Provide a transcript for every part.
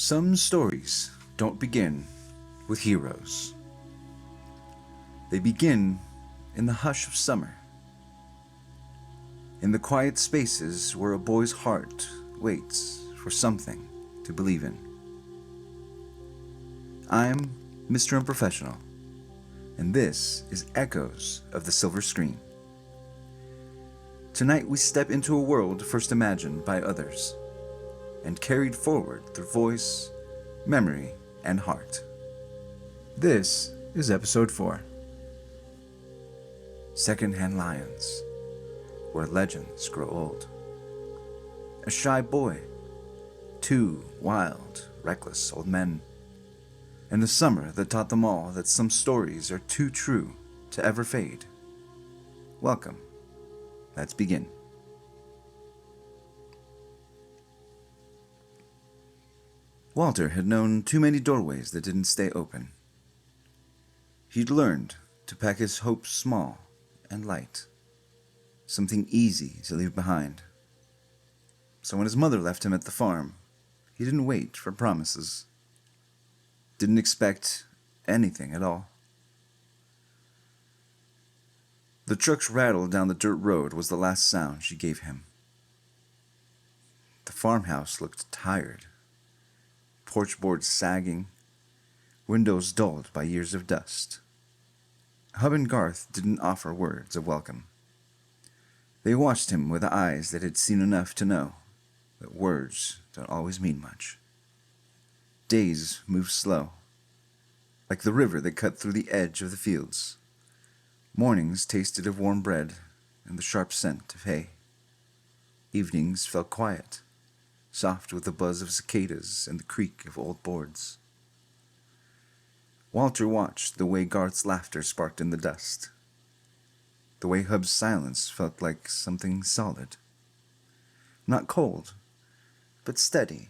Some stories don't begin with heroes. They begin in the hush of summer, in the quiet spaces where a boy's heart waits for something to believe in. I'm Mr. Unprofessional, and this is Echoes of the Silver Screen. Tonight we step into a world first imagined by others, and carried forward through voice, memory, and heart. This is Episode 4. Secondhand Lions, where legends grow old. A shy boy, two wild, reckless old men, and a summer that taught them all that some stories are too true to ever fade. Welcome. Let's begin. Walter had known too many doorways that didn't stay open. He'd learned to pack his hopes small and light, something easy to leave behind. So when his mother left him at the farm, he didn't wait for promises. Didn't expect anything at all. The truck's rattle down the dirt road was the last sound she gave him. The farmhouse looked tired, porch boards sagging, windows dulled by years of dust. Hub and Garth didn't offer words of welcome. They watched him with eyes that had seen enough to know that words don't always mean much. Days moved slow, like the river that cut through the edge of the fields. Mornings tasted of warm bread and the sharp scent of hay. Evenings felt quiet, soft with the buzz of cicadas and the creak of old boards. Walter watched the way Garth's laughter sparked in the dust. The way Hub's silence felt like something solid. Not cold, but steady.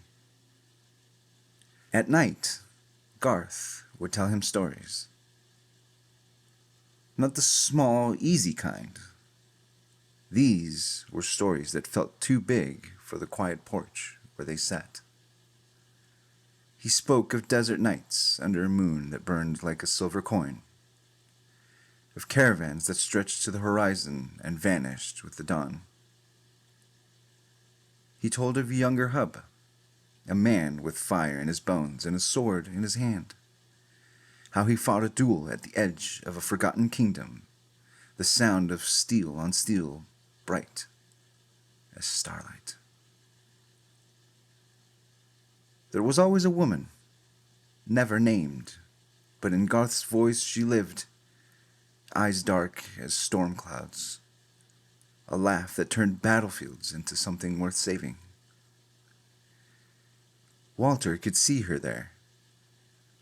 At night, Garth would tell him stories. Not the small, easy kind. These were stories that felt too big for the quiet porch where they sat. He spoke of desert nights under a moon that burned like a silver coin, of caravans that stretched to the horizon and vanished with the dawn. He told of younger Hub, a man with fire in his bones and a sword in his hand, how he fought a duel at the edge of a forgotten kingdom, the sound of steel on steel bright as starlight. There was always a woman, never named, but in Garth's voice she lived, eyes dark as storm clouds, a laugh that turned battlefields into something worth saving. Walter could see her there,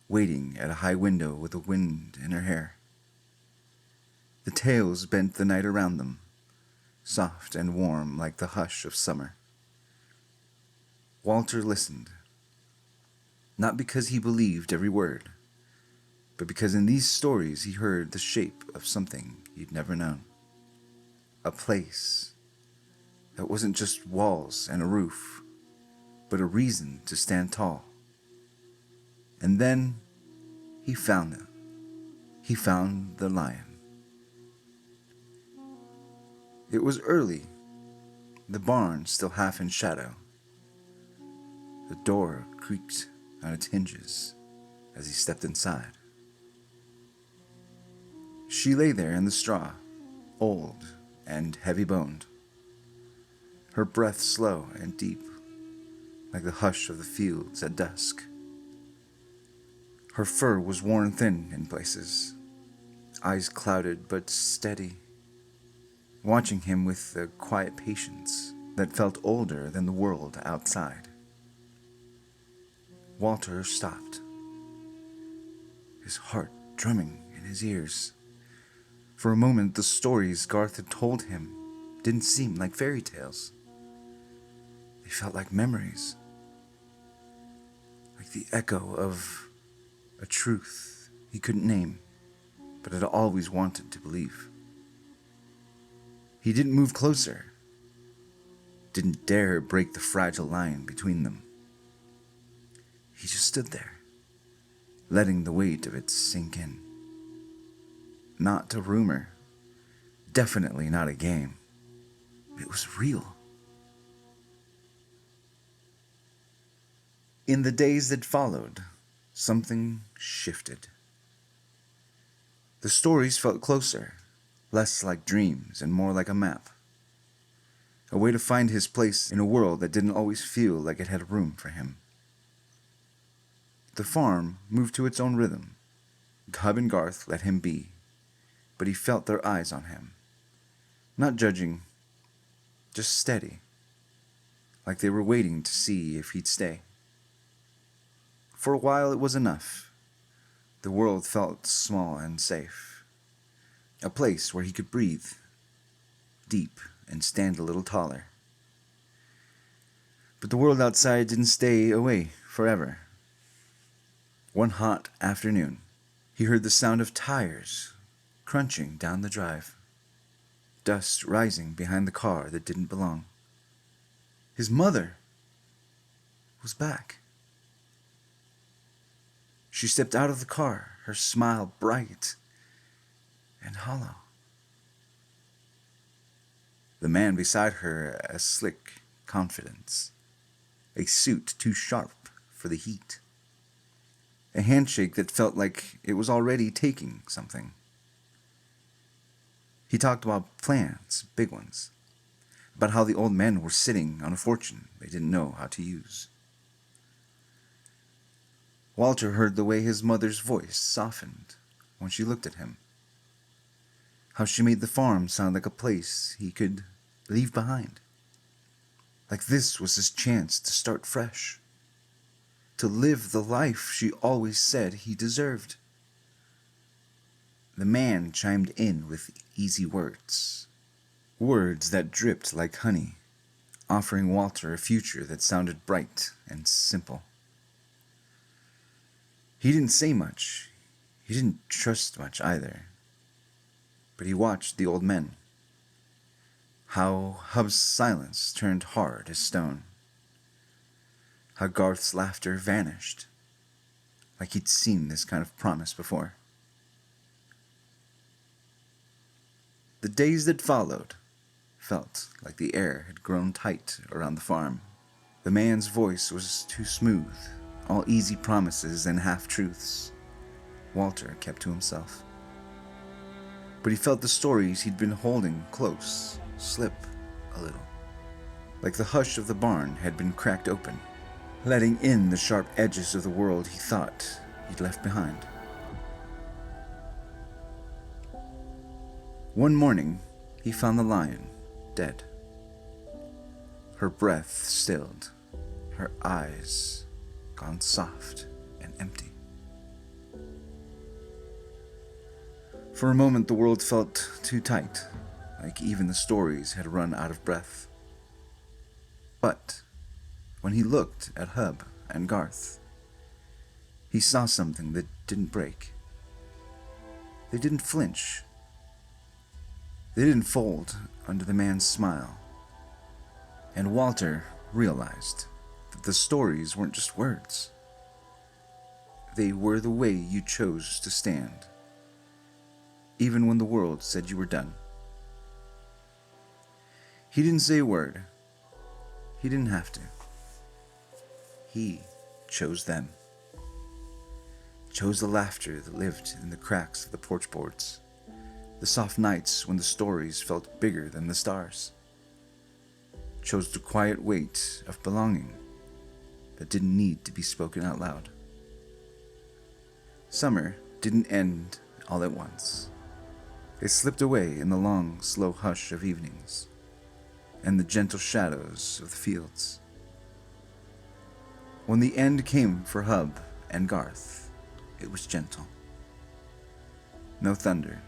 waiting at a high window with the wind in her hair. The tales bent the night around them, soft and warm like the hush of summer. Walter listened, not because he believed every word, but because in these stories he heard the shape of something he'd never known. A place that wasn't just walls and a roof, but a reason to stand tall. And then he found them. He found the lion. It was early, the barn still half in shadow. The door creaked on its hinges as he stepped inside. She lay there in the straw, old and heavy-boned, her breath slow and deep, like the hush of the fields at dusk. Her fur was worn thin in places, eyes clouded but steady, watching him with a quiet patience that felt older than the world outside. Walter stopped, his heart drumming in his ears. For a moment, the stories Garth had told him didn't seem like fairy tales. They felt like memories, like the echo of a truth he couldn't name, but had always wanted to believe. He didn't move closer, didn't dare break the fragile line between them. He just stood there, letting the weight of it sink in. Not a rumor, definitely not a game. It was real. In the days that followed, something shifted. The stories felt closer, less like dreams and more like a map. A way to find his place in a world that didn't always feel like it had room for him. The farm moved to its own rhythm. Hub and Garth let him be, but he felt their eyes on him. Not judging, just steady, like they were waiting to see if he'd stay. For a while it was enough. The world felt small and safe. A place where he could breathe deep and stand a little taller. But the world outside didn't stay away forever. One hot afternoon, he heard the sound of tires crunching down the drive, dust rising behind the car that didn't belong. His mother was back. She stepped out of the car, her smile bright and hollow. The man beside her a slick confidence, a suit too sharp for the heat, a handshake that felt like it was already taking something. He talked about plans, big ones, about how the old men were sitting on a fortune they didn't know how to use. Walter heard the way his mother's voice softened when she looked at him, how she made the farm sound like a place he could leave behind. Like this was his chance to start fresh, to live the life she always said he deserved. The man chimed in with easy words, words that dripped like honey, offering Walter a future that sounded bright and simple. He didn't say much. He didn't trust much either. But he watched the old men. How Hub's silence turned hard as stone. How Garth's laughter vanished, like he'd seen this kind of promise before. The days that followed felt like the air had grown tight around the farm. The man's voice was too smooth, all easy promises and half-truths. Walter kept to himself. But he felt the stories he'd been holding close slip a little. Like the hush of the barn had been cracked open, letting in the sharp edges of the world he thought he'd left behind. One morning, he found the lion dead. Her breath stilled, her eyes gone soft and empty. For a moment, the world felt too tight, like even the stories had run out of breath. But when he looked at Hub and Garth, he saw something that didn't break. They didn't flinch. They didn't fold under the man's smile. And Walter realized that the stories weren't just words. They were the way you chose to stand, even when the world said you were done. He didn't say a word. He didn't have to. He chose them. Chose the laughter that lived in the cracks of the porch boards, the soft nights when the stories felt bigger than the stars. Chose the quiet weight of belonging that didn't need to be spoken out loud. Summer didn't end all at once. It slipped away in the long, slow hush of evenings and the gentle shadows of the fields. When the end came for Hub and Garth, it was gentle. No thunder,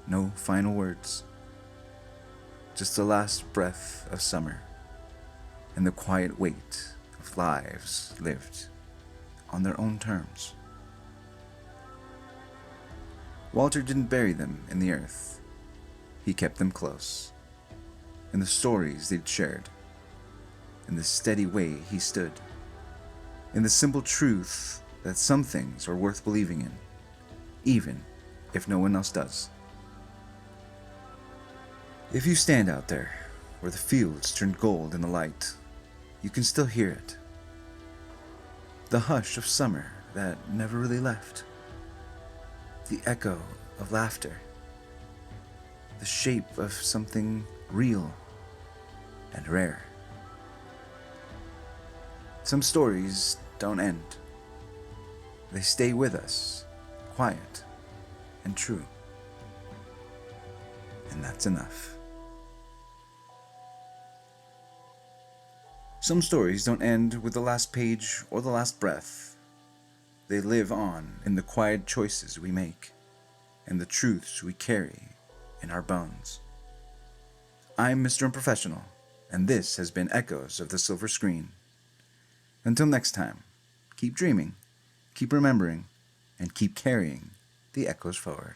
no final words. Just the last breath of summer and the quiet weight of lives lived on their own terms. Walter didn't bury them in the earth. He kept them close, in the stories they'd shared, in the steady way he stood. in the simple truth that some things are worth believing in, even if no one else does. If you stand out there where the fields turn gold in the light, you can still hear it. The hush of summer that never really left. The echo of laughter. The shape of something real and rare. Some stories don't end. They stay with us, quiet and true. And that's enough. Some stories don't end with the last page or the last breath. They live on in the quiet choices we make and the truths we carry in our bones. I'm Mr. Unprofessional, and this has been Echoes of the Silver Screen. Until next time, keep dreaming, keep remembering, and keep carrying the echoes forward.